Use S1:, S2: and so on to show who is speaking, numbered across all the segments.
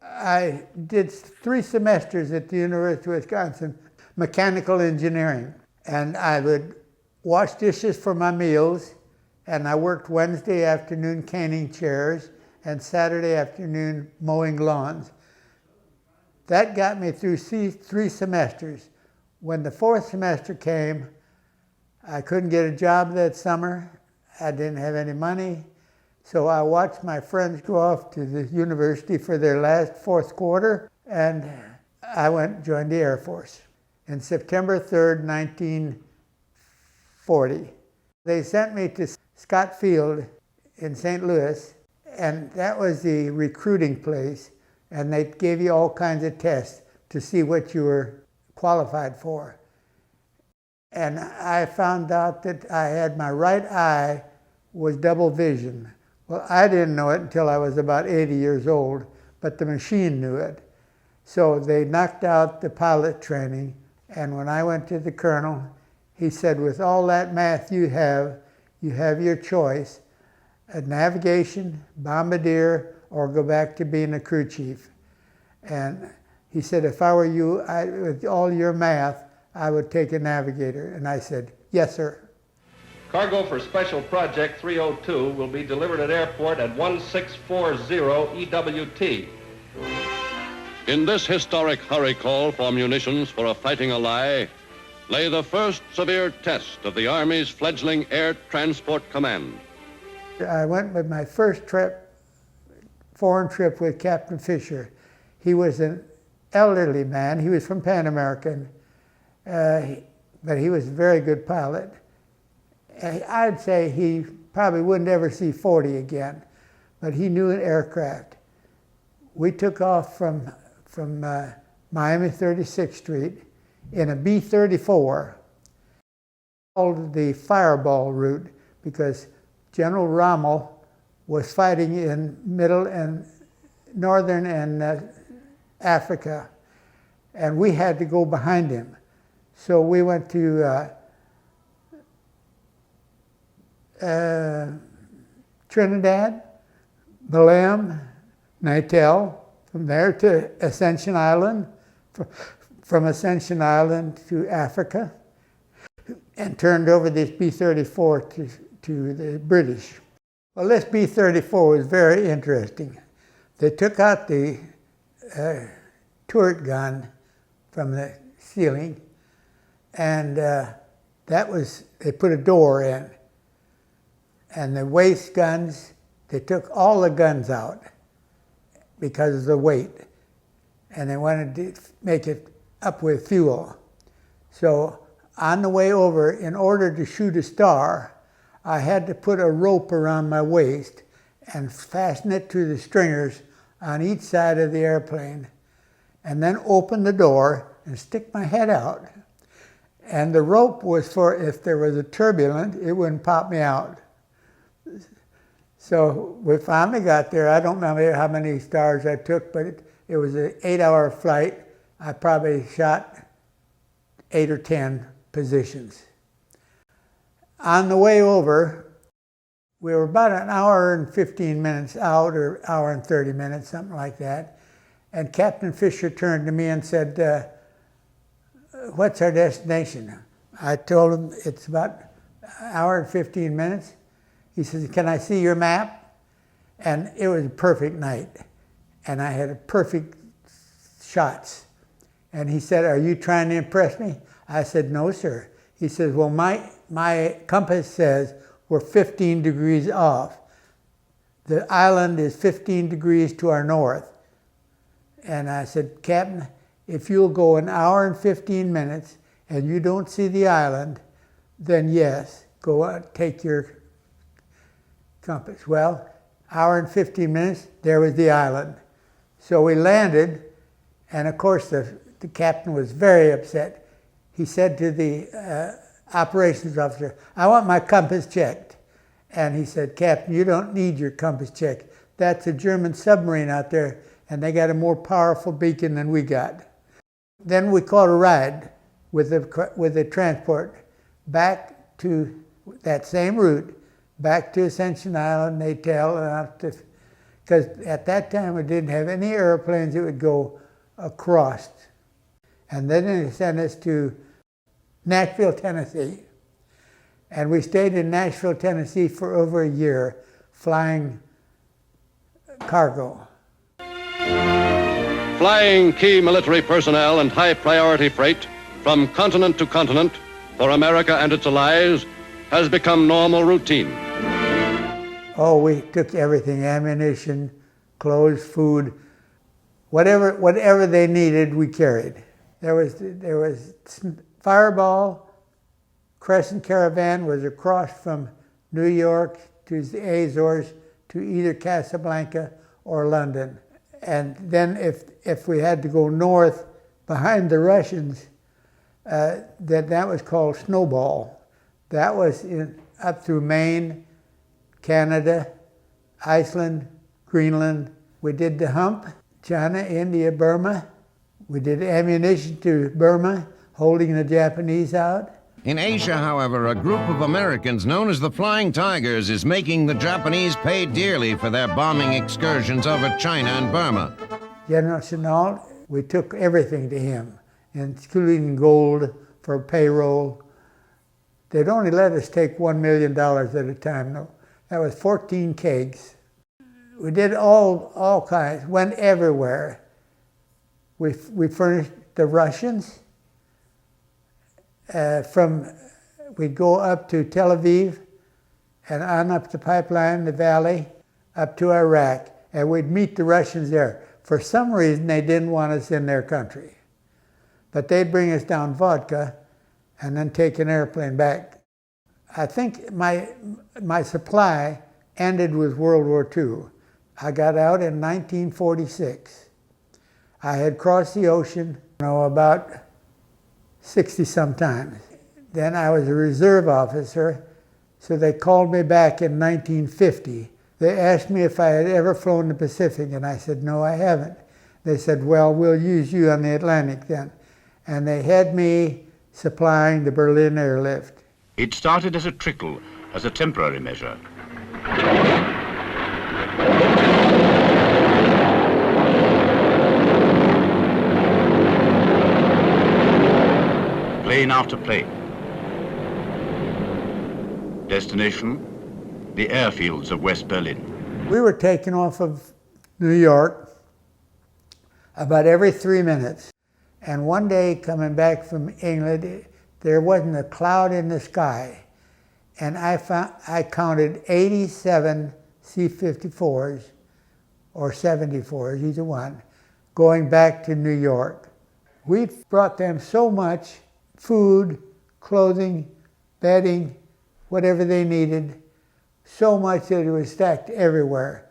S1: I did 3 semesters at the University of Wisconsin, mechanical engineering. And I would wash dishes for my meals, and I worked Wednesday afternoon caning chairs and Saturday afternoon mowing lawns. That got me through 3 semesters. When the 4th semester came, I couldn't get a job that summer. I didn't have any money. So I watched my friends go off to the university for their last 4th quarter, and I went and joined the Air Force. In September 3rd, 1940, they sent me to Scott Field in St. Louis, and that was the recruiting place, and they gave you all kinds of tests to see what you were qualified for. And I found out that I had my right eye was double vision. Well, I didn't know it until I was about 80 years old, but the machine knew it. So they knocked out the pilot training, and when I went to the colonel, he said, with all that math you have your choice, a navigation, bombardier, or go back to being a crew chief. And he said, if I were you, with all your math, I would take a navigator. And I said, yes, sir.
S2: Cargo for Special Project 302 will be delivered at airport at 1640 EWT.
S3: In this historic hurry call for munitions for a fighting ally lay the first severe test of the Army's fledgling Air Transport Command.
S1: I went with my first trip, foreign trip with Captain Fisher. He was an elderly man. He was from Pan American, but he was a very good pilot. I'd say he probably wouldn't ever see 40 again, but he knew an aircraft. We took off from Miami 36th Street in a B-34, called the Fireball route, because General Rommel was fighting in middle and northern and Africa, and we had to go behind him. So we went to Trinidad, Belém, Natal, from there to Ascension Island, from Ascension Island to Africa, and turned over this B-34 to the British. Well, this B-34 was very interesting. They took out the turret gun from the ceiling, and they put a door in. And the waist guns, they took all the guns out because of the weight. And they wanted to make it up with fuel. So on the way over, in order to shoot a star, I had to put a rope around my waist and fasten it to the stringers on each side of the airplane, and then open the door and stick my head out. And the rope was for if there was a turbulence, it wouldn't pop me out. So we finally got there. I don't remember how many stars I took, but it was an 8-hour flight. I probably shot 8 or 10 positions. On the way over, we were about an hour and 15 minutes out, or hour and 30 minutes, something like that. And Captain Fisher turned to me and said, what's our destination? I told him it's about an hour and 15 minutes. He says, can I see your map? And it was a perfect night. And I had perfect shots. And he said, are you trying to impress me? I said, no, sir. He says, well, my compass says we're 15 degrees off. The island is 15 degrees to our north. And I said, Captain, if you'll go an hour and 15 minutes and you don't see the island, then yes, go out, take your compass. Well, hour and 15 minutes, there was the island. So we landed, and of course the captain was very upset. He said to the operations officer, I want my compass checked. And he said, Captain, you don't need your compass checked. That's a German submarine out there, and they got a more powerful beacon than we got. Then we caught a ride with the transport back to that same route, back to Ascension Island, Natal, and out to because at that time we didn't have any airplanes that would go across. And then they sent us to Nashville, Tennessee. And we stayed in Nashville, Tennessee for over a year, flying cargo.
S3: Flying key military personnel and high-priority freight from continent to continent for America and its allies has become normal routine.
S1: Oh, we took everything, ammunition, clothes, food, whatever they needed, we carried. There was Fireball Crescent Caravan was across from New York to the Azores to either Casablanca or London. And then if we had to go north behind the Russians, that was called Snowball. That was up through Maine, Canada, Iceland, Greenland. We did the hump, China, India, Burma. We did ammunition to Burma, holding the Japanese out.
S4: In Asia, however, a group of Americans known as the Flying Tigers is making the Japanese pay dearly for their bombing excursions over China and Burma.
S1: General Chennault, we took everything to him, including gold for payroll. They'd only let us take $1 million at a time, though. That was 14 kegs. We did all kinds, went everywhere. We furnished the Russians. We'd go up to Tel Aviv and on up the pipeline, the valley, up to Iraq, and we'd meet the Russians there. For some reason, they didn't want us in their country. But they'd bring us down vodka and then take an airplane back. I think my supply ended with World War II. I got out in 1946. I had crossed the ocean, about 60-some times. Then I was a reserve officer, so they called me back in 1950. They asked me if I had ever flown the Pacific, and I said, no, I haven't. They said, well, we'll use you on the Atlantic then. And they had me supplying the Berlin Airlift.
S5: It started as a trickle, as a temporary measure. Plane after plane. Destination, the airfields of West Berlin.
S1: We were taking off of New York about every 3 minutes. And one day coming back from England, there wasn't a cloud in the sky. And I counted 87 C-54s or 74s, either one, going back to New York. We brought them so much food, clothing, bedding, whatever they needed, so much that it was stacked everywhere.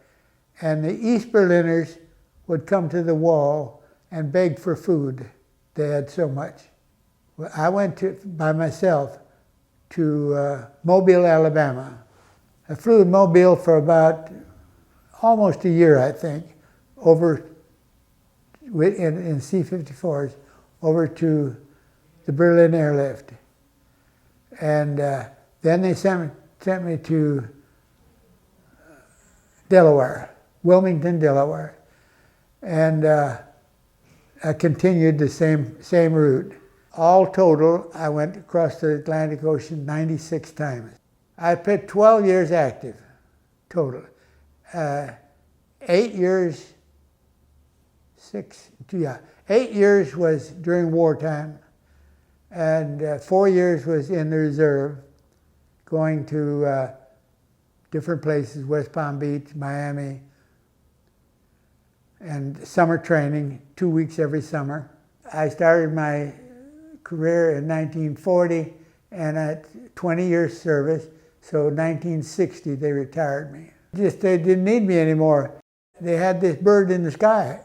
S1: And the East Berliners would come to the wall and beg for food. They had so much. I went by myself to Mobile, Alabama. I flew in Mobile for about almost a year, I think, over in C-54s, over to the Berlin Airlift. And then they sent me to Delaware, Wilmington, Delaware. And I continued the same route. All total, I went across the Atlantic Ocean 96 times. I put 12 years active, total. 8 years, 8 years was during wartime, and 4 years was in the reserve, going to different places, West Palm Beach, Miami, and summer training, 2 weeks every summer. I started my career in 1940, and at 20 years service, so 1960 they retired me. They didn't need me anymore. They had this bird in the sky,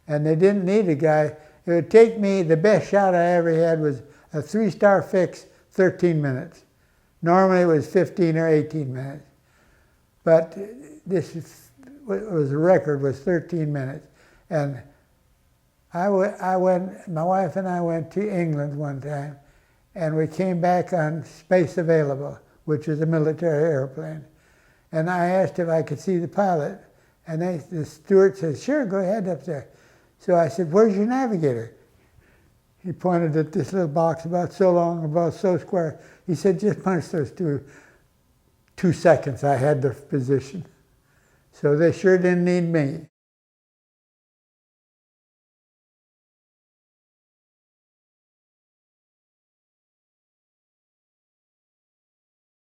S1: and they didn't need a guy. It would take me, the best shot I ever had was a 3-star fix, 13 minutes. Normally it was 15 or 18 minutes. But this was a record, was 13 minutes. And my wife and I went to England one time, and we came back on Space Available, which is a military airplane. And I asked if I could see the pilot, And the steward said, sure, go ahead up there. So I said, where's your navigator? He pointed at this little box about so long, about so square. He said, just punch those 2 seconds. I had the position. So they sure didn't need me.